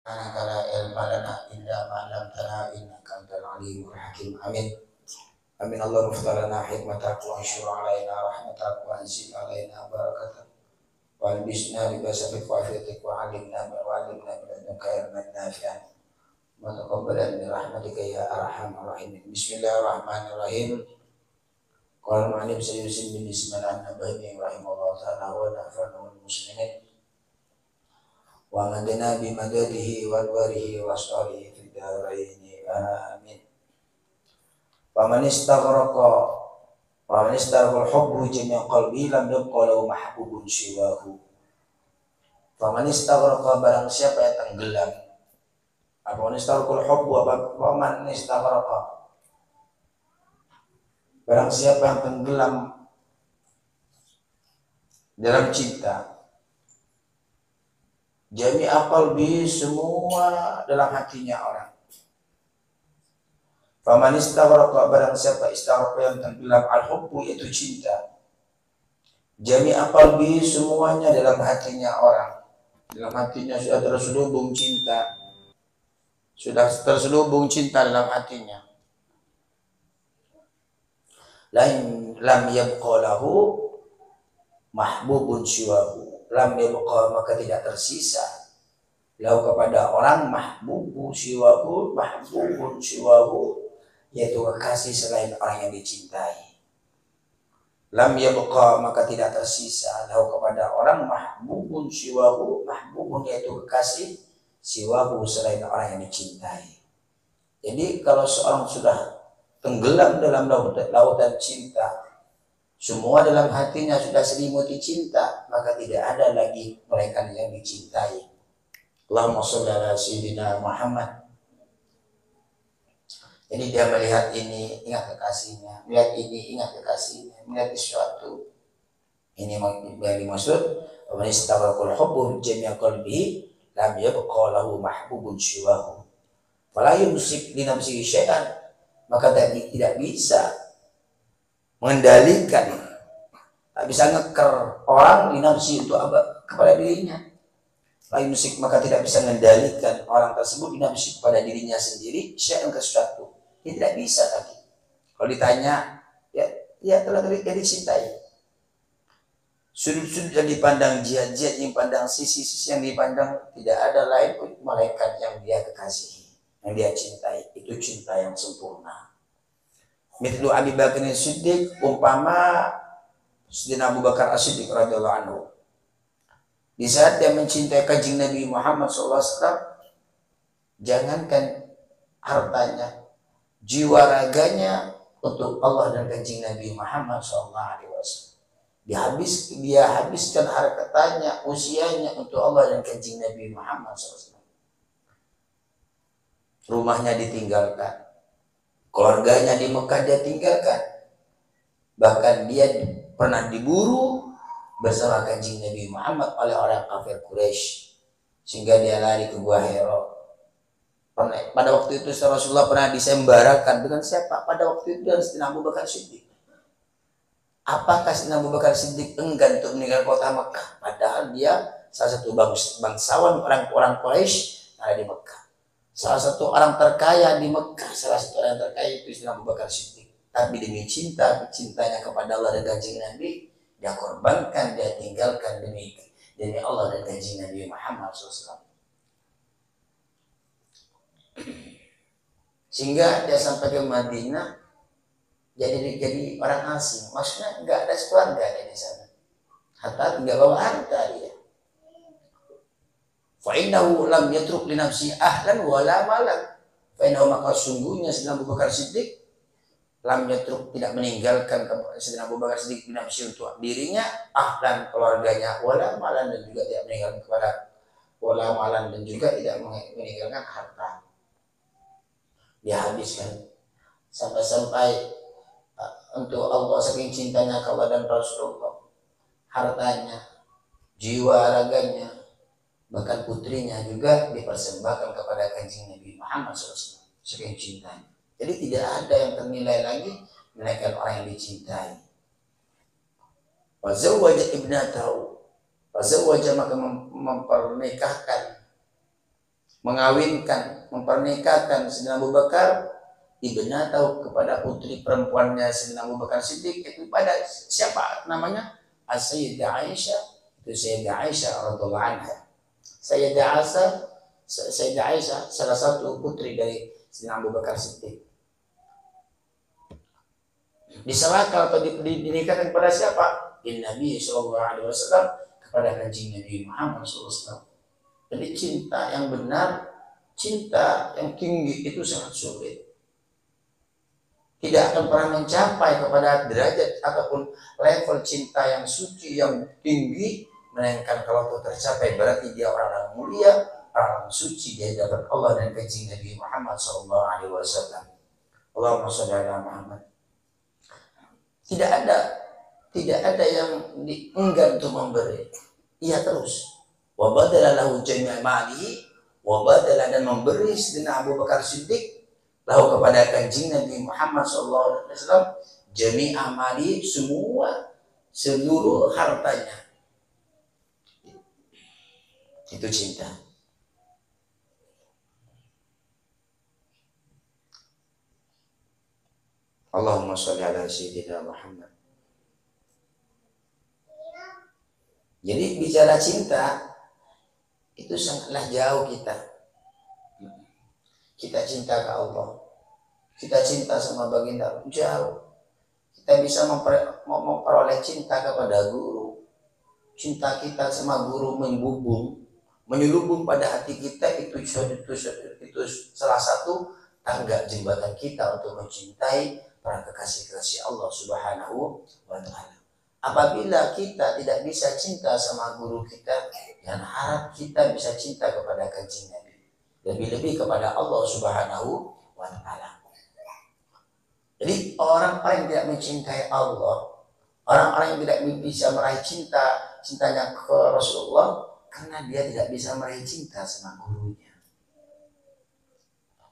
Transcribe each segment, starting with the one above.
Subhanaka la ilma lana illa ma 'allamtana innaka antal alimul hakim. Amin. Amin. Allahumma iftah lana hikmatak wa anshur alaina rahmatak wa anzil alaina barakatak wa albisna libasa fiqafiyatik wa alimna min ladunka ilman nafi'an wa taqabbalan min rahmatika ya arhamar rahimin. Bismillahirrahmanirrahim. Qala ma'alim sayyidin bin bismillahirrahmanirrahim rahimahullah ta'ala wa nafa'na wal muslimin wa madana bi madadihi wa warihi wa asarihi fid darain amin. Wa man istaghraqa hubbu jami'a qalbi lam yabqa lahu mahbubun siwahu. Fa man istaghraqa, barang siapa yang tenggelam, apa man istaghraqa hubbu, apa man istaghraqa, barang siapa yang tenggelam dalam cinta, jami'a qalbi, semua dalam hatinya orang. Faman istaghraqa, barang siapa istaghraqa yang tenggelam al-hubbu, yaitu cinta, jami'a qalbi, semuanya dalam hatinya orang. Dalam hatinya sudah terselubung cinta, dalam hatinya. Lam yabqa lahu mahbubun siwahu. Lam yabqa, maka tidak tersisa lahu kepada orang mahbubun siwahu, yaitu kekasih selain orang yang dicintai. Lam yabqa, maka tidak tersisa lahu kepada orang mahbubun siwahu, mahbubun yaitu kekasih, siwahu selain orang yang dicintai. Jadi kalau seorang sudah tenggelam dalam lautan cinta, semua dalam hatinya sudah selimuti cinta, maka tidak ada lagi mereka yang dicintai. Allahumma sholli ala sayyidina Muhammad. Jadi dia melihat ini, ingat kekasihnya, melihat ini, ingat kekasihnya, melihat sesuatu. Ini yang dimaksud, wa man istaghraqa hubbu jami'a qalbihi lam yabqa lahu mahbubun siwahu. Fala yumsik li nafsihi syai'an, maka tidak bisa mengendalikan, tak bisa ngeker orang li nafsi, untuk apa? Kepada dirinya. La yumsik, maka tidak bisa mengendalikan orang tersebut li nafsi, kepada dirinya sendiri, syai'an, ke sesuatu. Dia tidak bisa lagi. Kalau ditanya, ya telah dicintai. Sudut-sudut yang dipandang, jihad-jihad yang dipandang, sisi-sisi yang dipandang, tidak ada lain malaikat yang dia kekasihi, yang dia cintai. Itu cinta yang sempurna. Mithlu Abi Bakar As-Siddiq, umpama Sayyidina Abu Bakar As-Siddiq radhiyallahu anhu. Di saat dia mencintai kanjeng Nabi Muhammad SAW, jangankan hartanya, jiwa raganya untuk Allah dan kanjeng Nabi Muhammad SAW. Dia habiskan hartanya, usianya untuk Allah dan kanjeng Nabi Muhammad SAW. Rumahnya ditinggalkan, keluarganya di Mekah dia tinggalkan, bahkan dia pernah diburu bersama kanjeng Nabi Muhammad oleh orang kafir Quraisy, sehingga dia lari ke Gua Hira. Pada waktu itu Rasulullah pernah disembarakan dengan siapa? Pada waktu itu dengan Sayyidina Abu Bakar Siddiq. Apakah Sayyidina Abu Bakar Siddiq enggan untuk meninggal kota Mekah? Padahal dia salah satu bangsawan orang Quraisy ada di Mekah. Salah satu orang terkaya di Mekah, itu Sayyidina Abu Bakar Siddiq. Tapi demi cintanya kepada Allah dan kanjeng Nabi, dia korbankan, dia tinggalkan demi Allah dan kanjeng Nabi Muhammad SAW. Sehingga dia sampai ke Madinah jadi orang asing. Maksudnya nggak ada keluarga di sana. Hatta nggak bawa harta dia. Fa innahu lam yatruk li nafsi ahlan wala malan. Fa innahu, maka sungguhnya Sayyidina Abu Bakar Siddiq lam yatruk, tidak meninggalkan Sayyidina Abu Bakar Siddiq li nafsi, untuk dirinya, ahlan, keluarganya, wala malan, dan juga tidak meninggalkan kepada wala malan, dan juga tidak meninggalkan harta. Dia habiskan sampai untuk Allah, saking cintanya kepada dan Rasulullah, hartanya, jiwa raganya, bahkan putrinya juga dipersembahkan kepada kanjeng Nabi Muhammad SAW, saking cintanya. Jadi tidak ada yang ternilai lagi melainkan orang yang dicintai. Wa zawwaja ibnatahu, wa zawwaja, maka mempernikahkan mengawinkan, mempernikahkan Sayyidina Abu Bakar ibnatahu kepada putri perempuannya Sayyidina Abu Bakar Siddiq, itu pada siapa namanya? As-Sayyidah Aisyah. Itu Sayyidah Aisyah radhiyallahu anha. Sayyidah Aisyah salah satu putri dari Sayyidina Abu Bakar Siddiq. Diserahkan atau dinikahkan kepada siapa? Bin Nabi sallallahu alaihi wasallam, kepada kanjeng Nabi Muhammad sallallahu alaihi wasallam. Jadi cinta yang benar, cinta yang tinggi itu sangat sulit. Tidak akan pernah mencapai kepada derajat ataupun level cinta yang suci, yang tinggi, melainkan kalau itu tercapai berarti dia orang yang mulia, orang suci di hadapan Allah dan kanjeng Nabi Muhammad sallallahu alaihi wasallam. Allahumma shalli ala Muhammad. Tidak ada yang enggan untuk memberi. Ia terus. Wa badala lahu jami'a malihi, wa badala, dan memberi Sayyidina Abu Bakar Siddiq lahu kepada kanjeng Nabi Muhammad sallallahu alaihi wasallam jami'a malihi, seluruh hartanya. Itu cinta. Allahumma sholli ala sayyidina Muhammad. Jadi bicara cinta itu sangatlah jauh kita. Kita cinta ke Allah, kita cinta sama baginda, jauh. Kita bisa memperoleh cinta kepada guru. Cinta kita sama guru menyelubung pada hati kita, itu salah satu tangga jembatan kita untuk mencintai para kekasih-kekasih Allah Subhanahu wa ta'ala. Apabila kita tidak bisa cinta sama guru kita, dan harap kita bisa cinta kepada kanjeng Nabi, lebih-lebih kepada Allah Subhanahu wa ta'ala. Jadi orang-orang yang tidak mencintai Allah, orang-orang yang tidak bisa meraih cintanya ke Rasulullah, karena dia tidak bisa meraih cinta sama gurunya.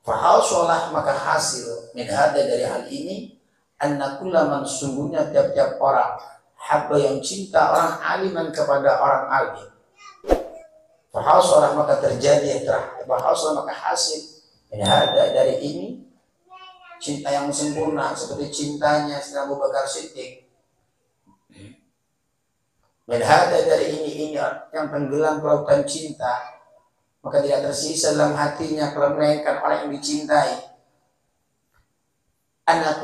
Fahasolah, maka hasil min hada, dari hal ini, anna kullaman, sungguhnya tiap-tiap orang, habba yang cinta orang aliman kepada orang alim. Fahasolah, maka terjadi, fahasolah, maka hasil min hada, dari ini, cinta yang sempurna seperti cintanya Sayyidina Abu Bakar Siddiq. Min hada, dari ini yang tenggelam ke lautan cinta, maka tidak tersisa dalam hatinya melainkan orang yang dicintai. Anna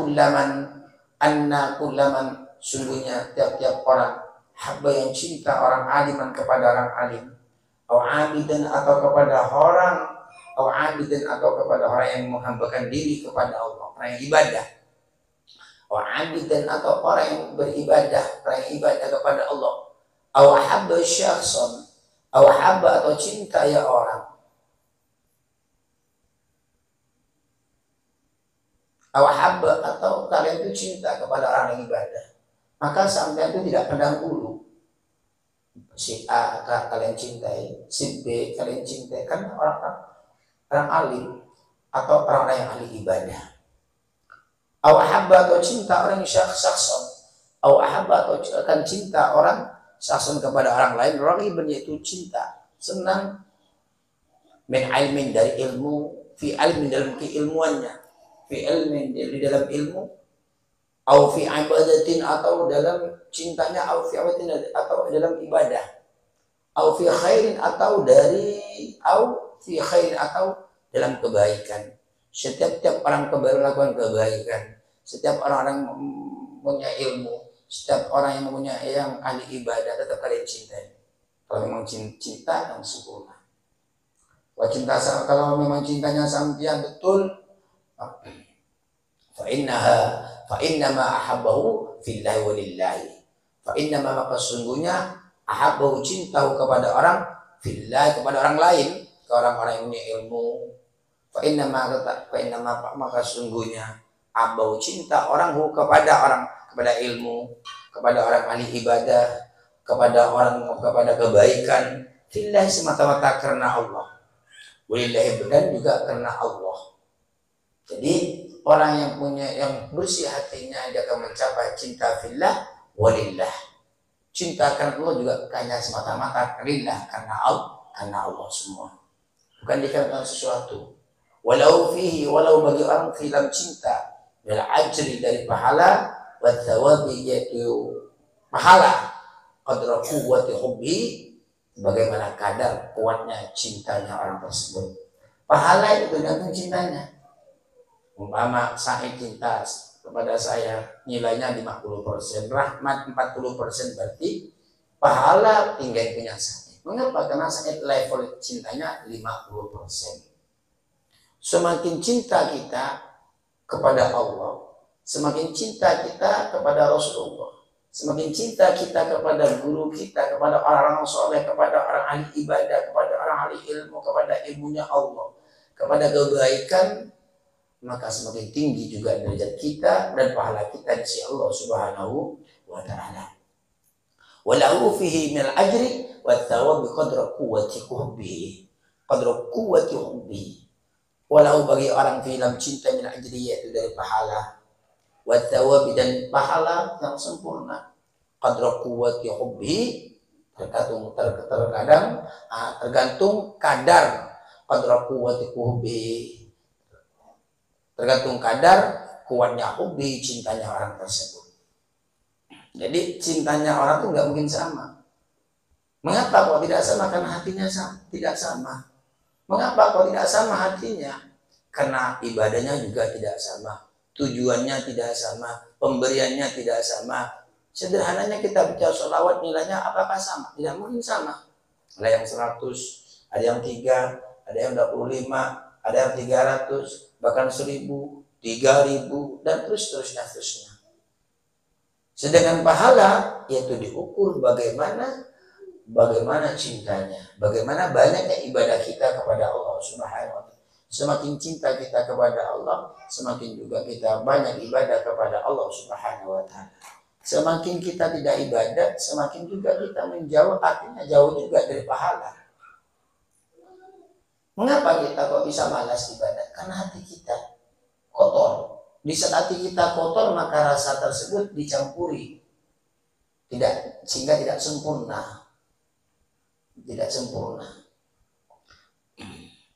kullaman, sungguhnya tiap-tiap orang, habba yang cinta orang aliman kepada orang alim, atau abidan, atau kepada orang yang menghambakan diri kepada Allah, orang yang ibadah, atau abidan, atau orang yang beribadah, orang yang ibadah kepada Allah, atau habba syakhsan, atau cinta ya orang, atau kalian itu cinta kepada orang yang ibadah, maka sampai itu tidak pandang bulu. Si A kalian cintai, si B kalian cintai, kan orang alim atau orang yang ahli ibadah. Atau cinta orang yang syakhsan, atau akan cinta orang syakhsan kepada orang lain, orang ibn, yaitu cinta, senang, min ilmin, dari ilmu, fi ilmin, dalam keilmuannya, fi ilmin, di dalam ilmu, au fi ibadatin, atau dalam cintanya, au fi ibadatin, atau dalam ibadah, au fi khairin, atau dalam kebaikan. Setiap orang melakukan kebaikan, setiap orang punya ilmu, setiap orang yang mempunyai yang ahli ibadah, tetap kalian cintai. Kalau memang cinta yang sempurna. Kalau memang cintanya sampian betul, fa innama ahabbahu fillahi wa lillahi. Fa innama, maka sungguhnya, ahabbahu, cintahu kepada orang, fillahi, kepada orang lain, ke orang-orang yang punya ilmu. Fa innama, maka sungguhnya, ahabbahu, cinta orang kepada ilmu, kepada orang ahli ibadah, kepada kebaikan, fillahi, semata-mata karena Allah, walillahi, dan juga karena Allah. Jadi orang yang bersih hatinya, dia akan mencapai cinta fillah walillah. Cinta karena Allah juga hanya semata-mata lillah, karena Allah semua. bukan dikarenakan sesuatu. Walau fihi, walau bagi orang film cinta, bil ajri dari pahala, wa thawabi yaitu pahala, qadra quwwati hubbi, bagaimana kadar kuatnya cintanya orang tersebut. Pahala itu tergantung cintanya. Umpama saya cinta kepada saya nilainya 50%, rahmat 40%, berarti pahala tinggal punya saya. Mengapa? Karena saya level cintanya 50%. Semakin cinta kita kepada Allah, semakin cinta kita kepada Rasulullah, semakin cinta kita kepada guru kita, kepada orang-orang soleh, kepada orang ahli ibadah, kepada orang ahli ilmu, kepada ilmunya Allah, kepada kebaikan, maka semakin tinggi juga derajat kita dan pahala kita di sisi Allah Subhanahu wa taala. Walahu fihi min al-ajri wa thawabi qadra quwwati hubbihi. Qadra quwwati hubbihi. Walau bagi orang film cinta min al-ajri yaitu dari pahala, wa thawabi dan pahala yang sempurna. Qadra quwwati hubbihi tergantung kadar qadra quwwati hubbihi. Tergantung kadar kuatnya hubbi, cintanya orang tersebut. Jadi cintanya orang itu nggak mungkin sama. Mengapa kok tidak sama? Karena hatinya tidak sama. Mengapa kok tidak sama hatinya? Karena ibadahnya juga tidak sama, tujuannya tidak sama, pemberiannya tidak sama. Sederhananya kita baca sholawat nilainya apakah sama? Tidak mungkin sama. Ada yang 100, ada yang 3, ada yang 25, ada yang 300, bahkan 1000, 3000, dan terusnya. Sedangkan pahala yaitu diukur bagaimana cintanya, bagaimana banyaknya ibadah kita kepada Allah Subhanahu wa taala. Semakin cinta kita kepada Allah, semakin juga kita banyak ibadah kepada Allah Subhanahu wa taala. Semakin kita tidak ibadah, semakin juga kita menjauh, artinya jauh juga dari pahala. Mengapa kita kok bisa malas ibadah? Karena hati kita kotor. Di saat hati kita kotor, maka rasa tersebut dicampuri, sehingga tidak sempurna.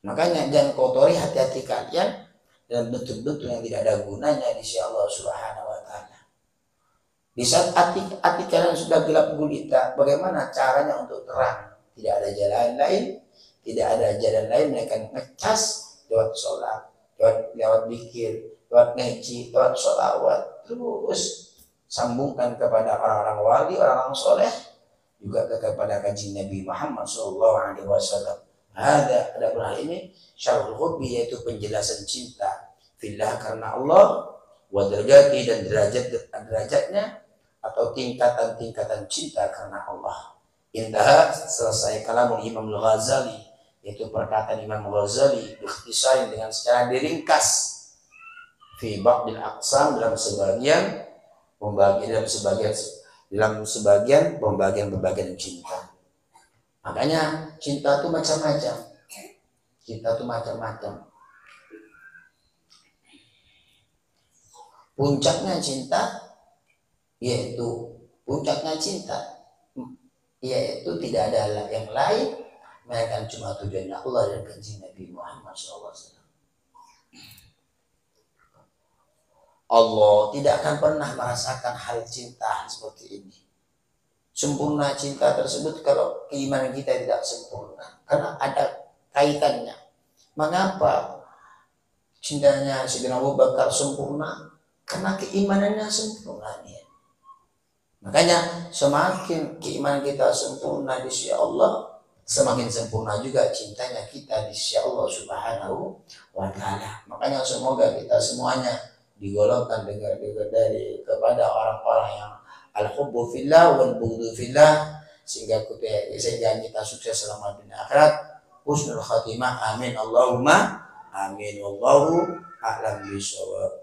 Makanya jangan kotori hati-hati kalian dan bentuk-bentuk yang tidak ada gunanya di sisi Allah Subhanahu wa taala. Di saat hati kalian sudah gelap gulita, bagaimana caranya untuk terang? Tidak ada jalan lain. Tidak ada jalan lain melainkan ngecas lewat sholat, lewat zikir, lewat ngaji, lewat sholawat. Terus sambungkan kepada orang-orang wali, orang-orang soleh, juga kepada kajian Nabi Muhammad SAW. Ada hal ini syarhul hubbi yaitu penjelasan cinta fillah karena Allah, wa derajati dan derajatnya atau tingkatan cinta karena Allah. Intaha, selesai kalamul Imam Al-Ghazali, yaitu perkataan Imam Ghazali ikhtisar dengan secara diringkas fi ba'dil aqsam dalam sebagian pembagian cinta. Makanya cinta itu macam-macam. Puncaknya cinta yaitu tidak ada yang lain melainkan cuma tujuannya Allah dan kajian Nabi Muhammad SAW. Allah tidak akan pernah merasakan hal cinta seperti ini. Sempurna cinta tersebut kalau keimanan kita tidak sempurna, karena ada kaitannya. Mengapa cintanya Sayyidina Abu Bakar sempurna? Karena keimanannya sempurna. Makanya semakin keimanan kita sempurna di sisi Allah, semakin sempurna juga cintanya kita di sisi Allah Subhanahu wa taala. Makanya semoga kita semuanya digolongkan kepada orang-orang yang al-hubbu fillah wal bughdu fillah, sehingga kita sukses selama dunia akhirat, husnul khatimah. Amin Allahumma amin. Wallahu a'lam bishawab.